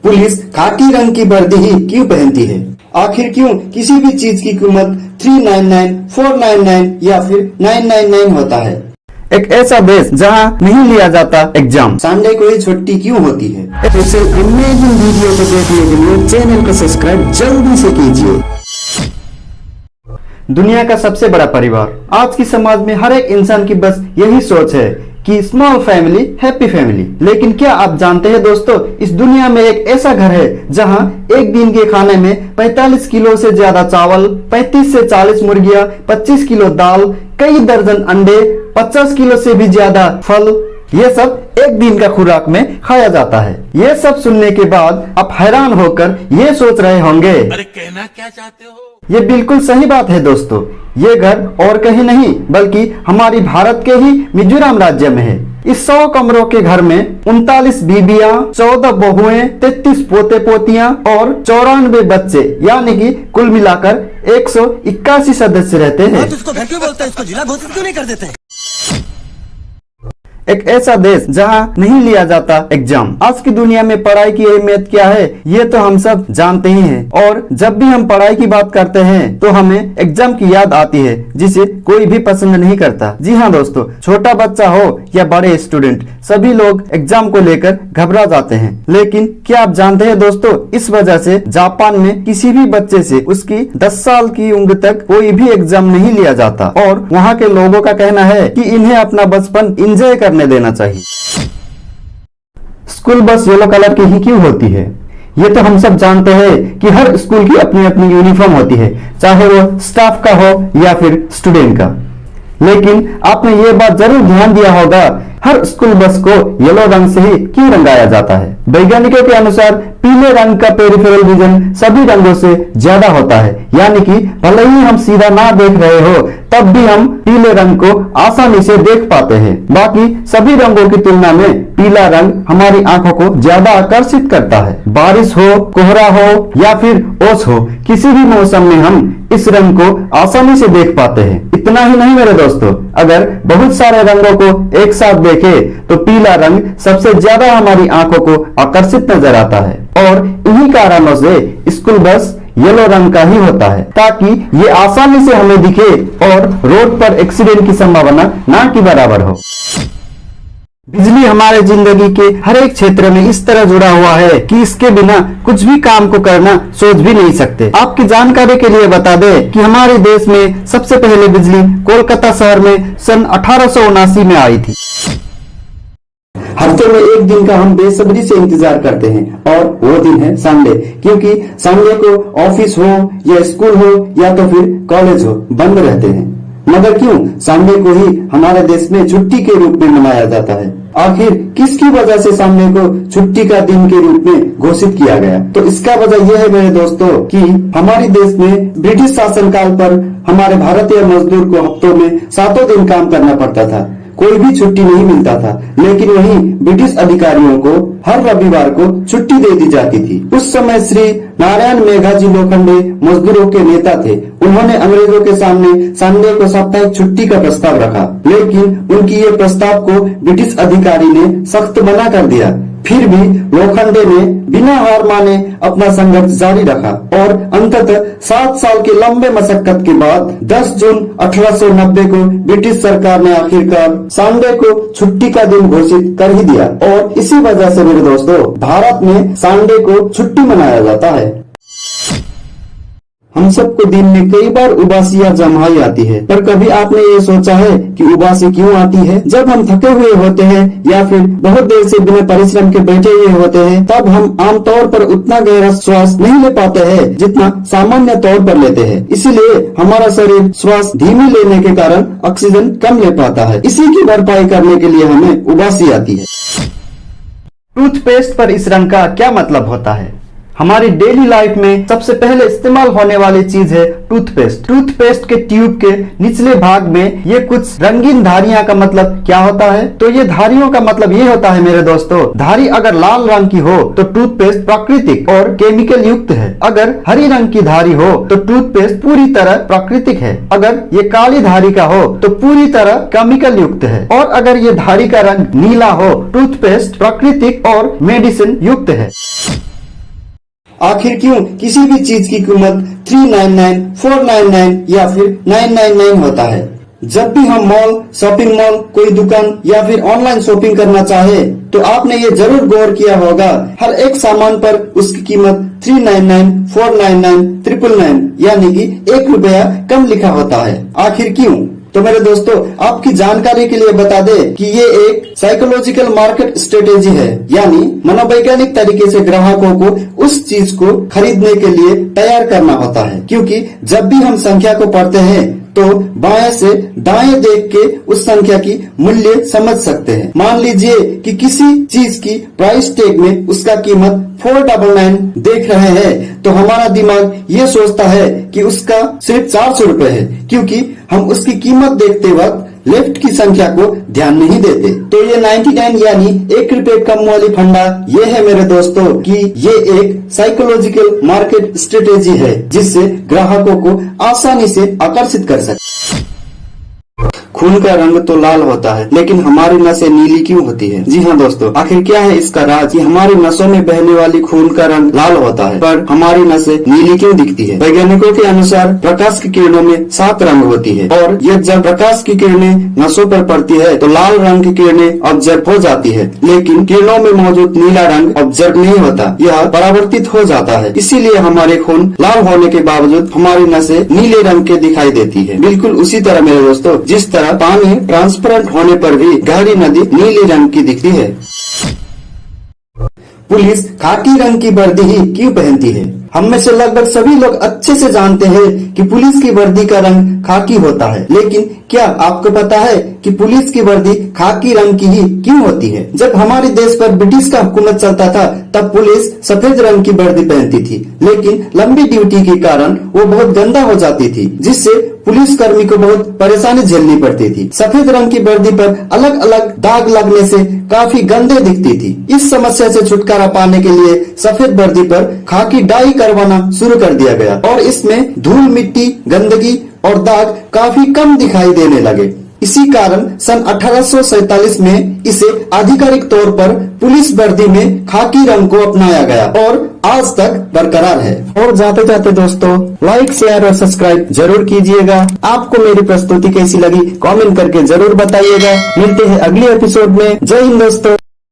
Police खाकी रंग की वर्दी ही क्यों पहनती है? आखिर क्यों किसी भी चीज की कीमत 399, 499 या फिर 999 होता है? एक ऐसा देश जहां नहीं लिया जाता एग्जाम। संडे को ही छुट्टी क्यों होती है? ऐसे अमेजिंग वीडियो को देखने के लिए चैनल को सब्सक्राइब जल्दी से कीजिए। दुनिया का सबसे बड़ा परिवार। आज की समाज में हर एक इंसान की बस यही सोच है कि स्मॉल फैमिली हैप्पी फैमिली। लेकिन क्या आप जानते हैं दोस्तों, इस दुनिया में एक ऐसा घर है जहां एक दिन के खाने में 45 किलो से ज्यादा चावल, 35 से 40 मुर्गियां, 25 किलो दाल, कई दर्जन अंडे, 50 किलो से भी ज्यादा फल, ये सब एक दिन का खुराक में खाया जाता है। ये सब सुनने के बाद आप हैरान होकर ये सोच रहे होंगे, अरे कहना क्या चाहते हो? ये बिल्कुल सही बात है दोस्तों। ये घर और कहीं नहीं बल्कि हमारी भारत के ही मिजोरम राज्य में है। इस 100 कमरों के घर में 39 बीबियां, 14 बहुएं, 33 पोते पोतियां और 94 बच्चे, यानी कि कुल मिलाकर 181 सदस्य रहते हैं। इसको घर क्यों बोलते हैं? इसको जिला घोषित क्यों नहीं कर देते? एक ऐसा देश जहां नहीं लिया जाता एग्जाम। आज की दुनिया में पढ़ाई की अहमियत क्या है ये तो हम सब जानते ही हैं। और जब भी हम पढ़ाई की बात करते हैं तो हमें एग्जाम की याद आती है, जिसे कोई भी पसंद नहीं करता। जी हाँ दोस्तों, छोटा बच्चा हो या बड़े स्टूडेंट, सभी लोग एग्जाम को लेकर घबरा जाते हैं। लेकिन क्या आप जानते हैं दोस्तों, इस वजह से जापान में किसी भी बच्चे से उसकी 10 साल की उम्र तक कोई भी एग्जाम नहीं लिया जाता। और वहाँ के लोगों का कहना है कि इन्हें अपना बचपन एंजॉय करने देना चाहिए। स्कूल बस येलो कलर की ही क्यों होती है? ये तो हम सब जानते हैं कि हर स्कूल की अपनी अपनी यूनिफॉर्म होती है, चाहे वो स्टाफ का हो या फिर स्टूडेंट का। लेकिन आपने ये बात जरूर ध्यान दिया होगा, हर स्कूल बस को येलो रंग से ही क्यों रंगाया जाता है? वैज्ञानिकों के अनुसार पीले रंग का पेरिफेरल विजन सभी रंगों से ज्यादा होता है, यानी कि भले ही हम सीधा ना देख रहे हो तब भी हम पीले रंग को आसानी से देख पाते हैं। बाकी सभी रंगों की तुलना में पीला रंग हमारी आंखों को ज्यादा आकर्षित करता है। बारिश हो, कोहरा हो या फिर ओस हो, किसी भी मौसम में हम इस रंग को आसानी से देख पाते हैं। इतना ही नहीं मेरे दोस्तों, अगर बहुत सारे रंगों को एक साथ देखें तो पीला रंग सबसे ज्यादा हमारी आंखों को आकर्षित नजर आता है। और इन्हीं कारणों से स्कूल बस येलो रंग का ही होता है, ताकि ये आसानी से हमें दिखे और रोड पर एक्सीडेंट की संभावना ना के बराबर हो। बिजली हमारे जिंदगी के हर एक क्षेत्र में इस तरह जुड़ा हुआ है कि इसके बिना कुछ भी काम को करना सोच भी नहीं सकते। आपकी जानकारी के लिए बता दें कि हमारे देश में सबसे पहले बिजली कोलकाता शहर में सन 1879 में आई थी। हफ्ते में एक दिन का हम बेसब्री से इंतजार करते हैं और वो दिन है संडे, क्योंकि संडे को ऑफिस हो या स्कूल हो या तो फिर कॉलेज हो बंद रहते हैं। मगर क्यों संडे को ही हमारे देश में छुट्टी के रूप में मनाया जाता है? आखिर किसकी वजह से संडे को छुट्टी का दिन के रूप में घोषित किया गया? तो इसका वजह यह है मेरे दोस्तों कि हमारे देश में ब्रिटिश शासनकाल पर हमारे भारतीय मजदूर को हफ्तों में 7 दिन काम करना पड़ता था, कोई भी छुट्टी नहीं मिलता था। लेकिन वहीं ब्रिटिश अधिकारियों को हर रविवार को छुट्टी दे दी जाती थी। उस समय श्री नारायण मेघाजी लोखंडे मजदूरों के नेता थे। उन्होंने अंग्रेजों के सामने संडे को साप्ताहिक छुट्टी का प्रस्ताव रखा, लेकिन उनकी ये प्रस्ताव को ब्रिटिश अधिकारी ने सख्त मना कर दिया। फिर भी लोखंडे ने बिना हार माने अपना संघर्ष जारी रखा और अंततः 7 साल के लंबे मशक्कत के बाद 10 जून 1890 को ब्रिटिश सरकार ने आखिरकार संडे को छुट्टी का दिन घोषित कर ही दिया। और इसी वजह से मेरे दोस्तों भारत में संडे को छुट्टी मनाया जाता है। हम सबको दिन में कई बार उबासी या जम्हाई आती है, पर कभी आपने ये सोचा है कि उबासी क्यों आती है? जब हम थके हुए होते हैं या फिर बहुत देर से बिना परिश्रम के बैठे हुए होते हैं, तब हम आमतौर पर उतना गहरा श्वास नहीं ले पाते हैं जितना सामान्य तौर पर लेते हैं। इसीलिए हमारा शरीर श्वास धीमी लेने के कारण ऑक्सीजन कम ले पाता है। इसी की भरपाई करने के लिए हमें उबासी आती है। टूथपेस्ट पर इस रंग का क्या मतलब होता है? हमारी डेली लाइफ में सबसे पहले इस्तेमाल होने वाली चीज है टूथपेस्ट। टूथपेस्ट के ट्यूब के निचले भाग में ये कुछ रंगीन धारियां का मतलब क्या होता है? तो ये धारियों का मतलब ये होता है मेरे दोस्तों, धारी अगर लाल रंग की हो तो टूथपेस्ट प्राकृतिक और केमिकल युक्त है। अगर हरी रंग की धारी हो तो टूथपेस्ट पूरी तरह प्राकृतिक है। अगर ये काली धारी का हो तो पूरी तरह केमिकल युक्त है। और अगर ये धारी का रंग नीला हो, टूथपेस्ट प्राकृतिक और मेडिसिन युक्त है। आखिर क्यों किसी भी चीज की कीमत 399, 499 या फिर 999 होता है? जब भी हम मॉल, शॉपिंग मॉल, कोई दुकान या फिर ऑनलाइन शॉपिंग करना चाहे तो आपने ये जरूर गौर किया होगा, हर एक सामान पर उसकी कीमत 399, 499, 999 यानी कि 1 रुपया कम लिखा होता है। आखिर क्यों? तो मेरे दोस्तों, आपकी जानकारी के लिए बता दें कि ये एक साइकोलॉजिकल मार्केट स्ट्रेटेजी है, यानी मनोवैज्ञानिक तरीके से ग्राहकों को उस चीज को खरीदने के लिए तैयार करना होता है। क्योंकि जब भी हम संख्या को पढ़ते हैं तो बाएं से दाएं देख के उस संख्या की मूल्य समझ सकते हैं। मान लीजिए कि किसी चीज की प्राइस टैग में उसका कीमत 499 देख रहे हैं तो हमारा दिमाग ये सोचता है कि उसका सिर्फ 400 रुपए है, क्योंकि हम उसकी कीमत देखते वक्त लेफ्ट की संख्या को ध्यान नहीं देते। तो ये 99 यानी 1 रुपए कम वाली फंडा ये है मेरे दोस्तों कि ये एक साइकोलॉजिकल मार्केट स्ट्रेटेजी है जिससे ग्राहकों को आसानी से आकर्षित कर सकते। खून का रंग तो लाल होता है, लेकिन हमारी नसें नीली क्यों होती है? जी हाँ दोस्तों, आखिर क्या है इसका राज कि हमारी नसों में बहने वाली खून का रंग लाल होता है पर हमारी नसें नीली क्यों दिखती है? वैज्ञानिकों के अनुसार प्रकाश की किरणों में 7 रंग होती है और ये जब प्रकाश की किरणें नसों पर पड़ती है तो लाल रंग की किरणें ऑब्जर्व हो जाती है, लेकिन किरणों में मौजूद नीला रंग ऑब्जर्व नहीं होता, यह परावर्तित हो जाता है। इसीलिए हमारे खून लाल होने के बावजूद हमारी नसें नीले रंग के दिखाई देती है। बिल्कुल उसी तरह मेरे दोस्तों, जिस तरह पानी ट्रांसपेरेंट होने पर भी गहरी नदी नीले रंग की दिखती है। पुलिस खाकी रंग की वर्दी ही क्यों पहनती है? हम में से लगभग सभी लोग अच्छे से जानते हैं कि पुलिस की वर्दी का रंग खाकी होता है, लेकिन क्या आपको पता है कि पुलिस की वर्दी खाकी रंग की ही क्यों होती है? जब हमारे देश पर ब्रिटिश का हुकूमत चलता था तब पुलिस सफेद रंग की वर्दी पहनती थी, लेकिन लंबी ड्यूटी के कारण वो बहुत गंदा हो जाती थी, जिससे पुलिस कर्मी को बहुत परेशानी झेलनी पड़ती थी। सफेद रंग की वर्दी पर अलग अलग दाग लगने से काफी गंदे दिखती थी। इस समस्या से छुटकारा पाने के लिए सफेद वर्दी पर खाकी डाई करवाना शुरू कर दिया गया और इसमें धूल, मिट्टी, गंदगी और दाग काफी कम दिखाई देने लगे। इसी कारण सन 1847 में इसे आधिकारिक तौर पर पुलिस वर्दी में खाकी रंग को अपनाया गया और आज तक बरकरार है। और जाते जाते दोस्तों, लाइक, शेयर और सब्सक्राइब जरूर कीजिएगा। आपको मेरी प्रस्तुति कैसी लगी कमेंट करके जरूर बताइएगा। मिलते हैं अगले एपिसोड में। जय हिंद दोस्तों।